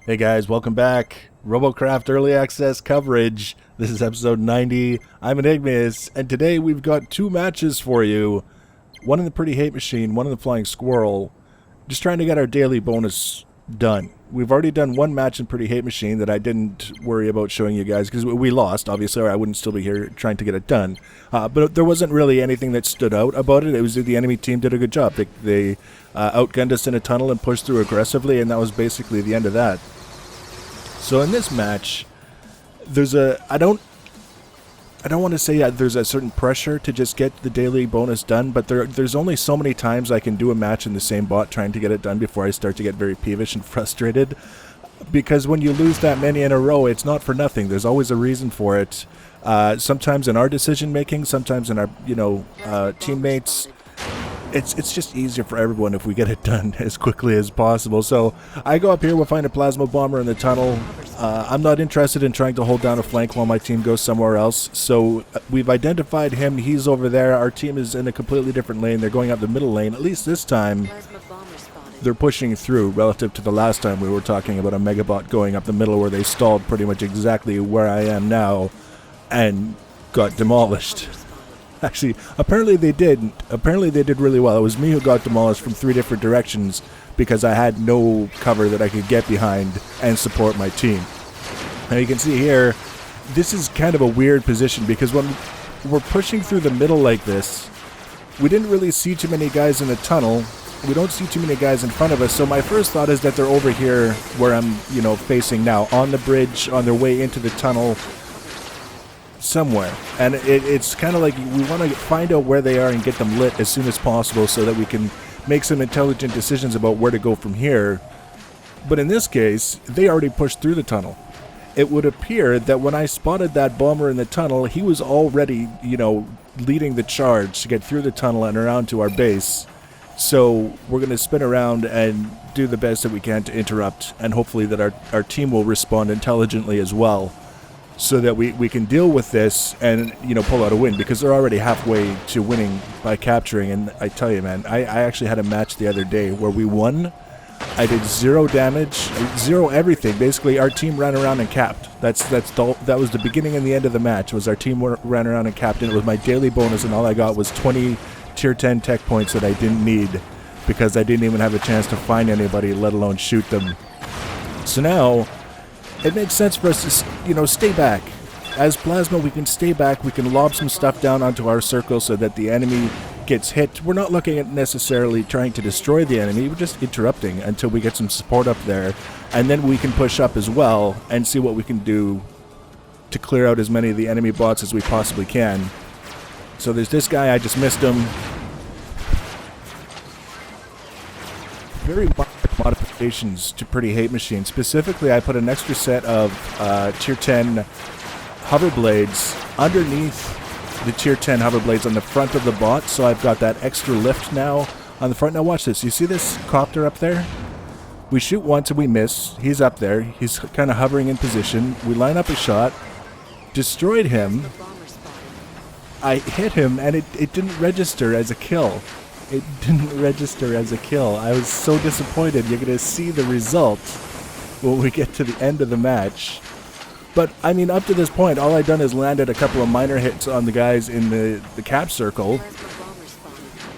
Hey guys, welcome back. Robocraft Early Access coverage. This is episode 90. I'm Enigmas, and today we've got two matches for you. One in the Pretty Hate Machine, one in the Flying Squirrel. Just trying to get our daily bonus done. We've already done one match in Pretty Hate Machine that I didn't worry about showing you guys because we lost, obviously, or I wouldn't still be here trying to get it done. But there wasn't really anything that stood out about it. It was the enemy team did a good job. They outgunned us in a tunnel and pushed through aggressively, and that was basically the end of that. So in this match, there's I don't want to say there's a certain pressure to just get the daily bonus done, but there's only so many times I can do a match in the same bot trying to get it done before I start to get very peevish and frustrated. Because when you lose that many in a row, it's not for nothing. There's always a reason for it. Sometimes in our decision making, sometimes in our teammates. It's just easier for everyone if we get it done as quickly as possible. So I go up here, we'll find a plasma bomber in the tunnel. I'm not interested in trying to hold down a flank while my team goes somewhere else. So we've identified him. He's over there. Our team is in a completely different lane. They're going up the middle lane. At least this time, they're pushing through relative to the last time we were talking about a megabot going up the middle where they stalled pretty much exactly where I am now and got demolished. Actually, apparently they did. Apparently they did really well. It was me who got demolished from 3 different directions because I had no cover that I could get behind and support my team. Now you can see here, this is kind of a weird position because when we're pushing through the middle like this, we didn't really see too many guys in the tunnel. We don't see too many guys in front of us. So my first thought is that they're over here where I'm, facing now, on the bridge, on their way into the tunnel, somewhere. And it's kind of like we want to find out where they are and get them lit as soon as possible so that we can make some intelligent decisions about where to go from here. But in this case, they already pushed through the tunnel. It would appear that when I spotted that bomber in the tunnel, he was already, leading the charge to get through the tunnel and around to our base. So we're going to spin around and do the best that we can to interrupt, and hopefully that our team will respond intelligently as well, so that we can deal with this and, pull out a win, because they're already halfway to winning by capturing. And I tell you, man, I actually had a match the other day where we won. I did 0 damage, 0 everything. Basically, our team ran around and capped. That was the beginning and the end of the match, was our team ran around and capped, and it was my daily bonus, and all I got was 20 tier 10 tech points that I didn't need because I didn't even have a chance to find anybody, let alone shoot them. So now it makes sense for us to, stay back. As Plasma, we can stay back. We can lob some stuff down onto our circle so that the enemy gets hit. We're not looking at necessarily trying to destroy the enemy. We're just interrupting until we get some support up there. And then we can push up as well and see what we can do to clear out as many of the enemy bots as we possibly can. So there's this guy. I just missed him. Very modifications to Pretty Hate Machine. Specifically, I put an extra set of tier 10 hover blades underneath the tier 10 hover blades on the front of the bot, so I've got that extra lift now on the front. Now watch this. You see this copter up there? We shoot once and we miss. He's up there. He's kind of hovering in position. We line up a shot. Destroyed him. I hit him and it didn't register as a kill. It didn't register as a kill. I was so disappointed. You're going to see the result when we get to the end of the match. But, I mean, up to this point, all I've done is landed a couple of minor hits on the guys in the cap circle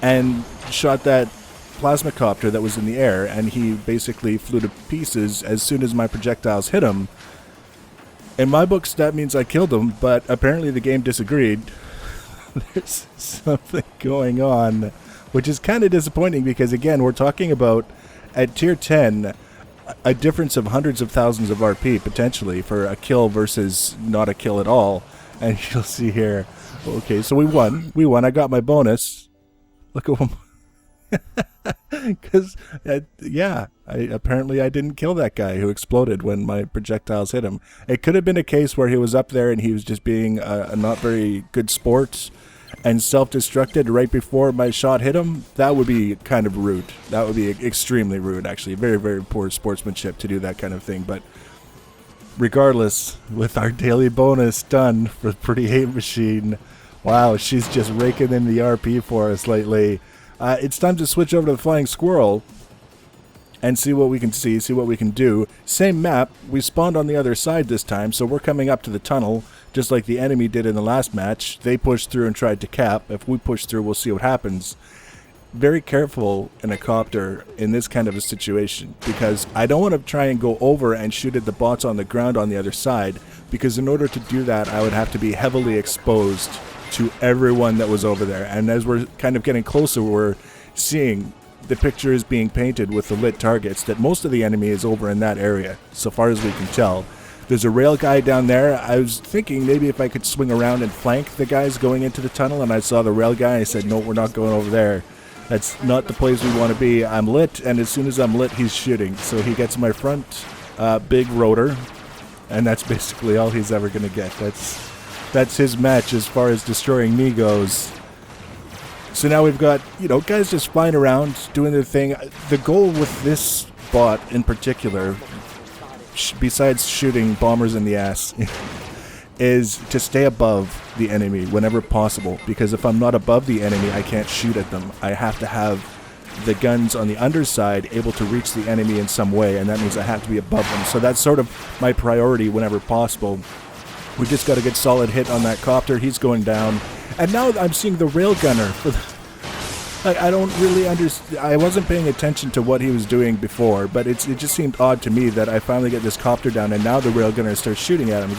and shot that plasma copter that was in the air, and he basically flew to pieces as soon as my projectiles hit him. In my books, that means I killed him, but apparently the game disagreed. There's something going on, which is kind of disappointing because, again, we're talking about, at tier 10, a difference of hundreds of thousands of RP, potentially, for a kill versus not a kill at all. And you'll see here, okay, so we won. We won. I got my bonus. Look at him. Because, apparently I didn't kill that guy who exploded when my projectiles hit him. It could have been a case where he was up there and he was just being a not very good sport and self-destructed right before my shot hit him. That would be kind of rude. That would be extremely rude, actually. Very, very poor sportsmanship to do that kind of thing. But regardless, with our daily bonus done for Pretty Hate Machine, wow, she's just raking in the RP for us lately. It's time to switch over to the Flying Squirrel. and see what we can see what we can do. Same map, we spawned on the other side this time, so we're coming up to the tunnel, just like the enemy did in the last match. They pushed through and tried to cap. If we push through, we'll see what happens. Very careful in a copter in this kind of a situation, because I don't want to try and go over and shoot at the bots on the ground on the other side, because in order to do that, I would have to be heavily exposed to everyone that was over there. And as we're kind of getting closer, we're seeing the picture is being painted with the lit targets that most of the enemy is over in that area, so far as we can tell. There's a rail guy down there. I was thinking maybe if I could swing around and flank the guys going into the tunnel, and I saw the rail guy. I said, no, we're not going over there. That's not the place we want to be. I'm lit, and as soon as I'm lit, he's shooting. So he gets my front big rotor, and that's basically all he's ever going to get. That's his match as far as destroying me goes. So now we've got, guys just flying around, doing their thing. The goal with this bot in particular, besides shooting bombers in the ass, is to stay above the enemy whenever possible. Because if I'm not above the enemy, I can't shoot at them. I have to have the guns on the underside able to reach the enemy in some way, and that means I have to be above them. So that's sort of my priority whenever possible. We just got a good solid hit on that copter. He's going down. And now I'm seeing the railgunner. I don't really understand. I wasn't paying attention to what he was doing before, but it just seemed odd to me that I finally get this copter down, and now the railgunner starts shooting at him.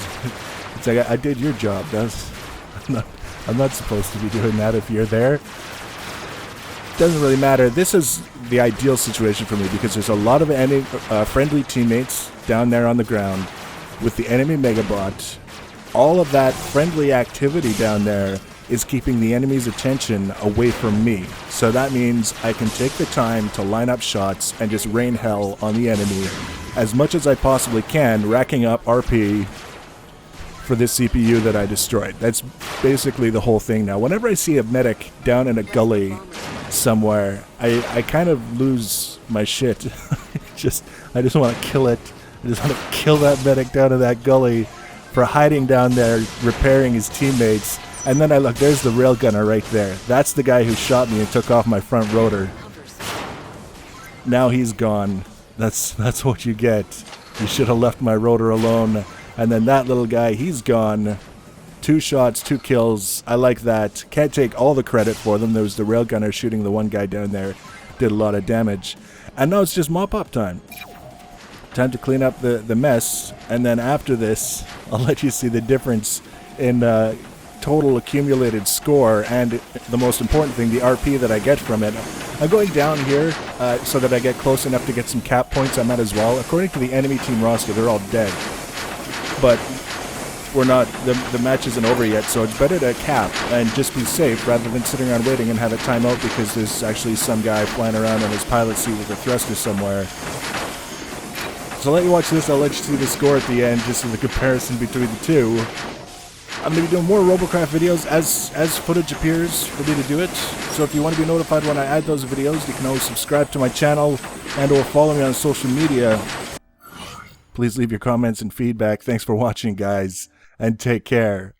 It's like, I did your job. I'm not supposed to be doing that if you're there. Doesn't really matter. This is the ideal situation for me, because there's a lot of friendly teammates down there on the ground with the enemy Megabot. All of that friendly activity down there is keeping the enemy's attention away from me. So that means I can take the time to line up shots and just rain hell on the enemy as much as I possibly can, racking up RP for this CPU that I destroyed. That's basically the whole thing now. Whenever I see a medic down in a gully somewhere, I kind of lose my shit. I just want to kill it. I just want to kill that medic down in that gully for hiding down there, repairing his teammates. And then I look, there's the railgunner right there. That's the guy who shot me and took off my front rotor. Now he's gone. That's what you get. You should have left my rotor alone. And then that little guy, he's gone. 2 shots, 2 kills. I like that. Can't take all the credit for them. There was the railgunner shooting the one guy down there. Did a lot of damage. And now it's just mop-up time. Time to clean up the mess, and then after this, I'll let you see the difference in total accumulated score, and the most important thing, the RP that I get from it. I'm going down here so that I get close enough to get some cap points. I might as well. According to the enemy team roster, they're all dead. But we're not, the match isn't over yet, so it's better to cap and just be safe rather than sitting around waiting and have a timeout because there's actually some guy flying around on his pilot seat with a thruster somewhere. So I'll let you watch this, I'll let you see the score at the end, just in the comparison between the two. I'm going to be doing more Robocraft videos as footage appears for me to do it. So if you want to be notified when I add those videos, you can always subscribe to my channel and or follow me on social media. Please leave your comments and feedback. Thanks for watching, guys, and take care.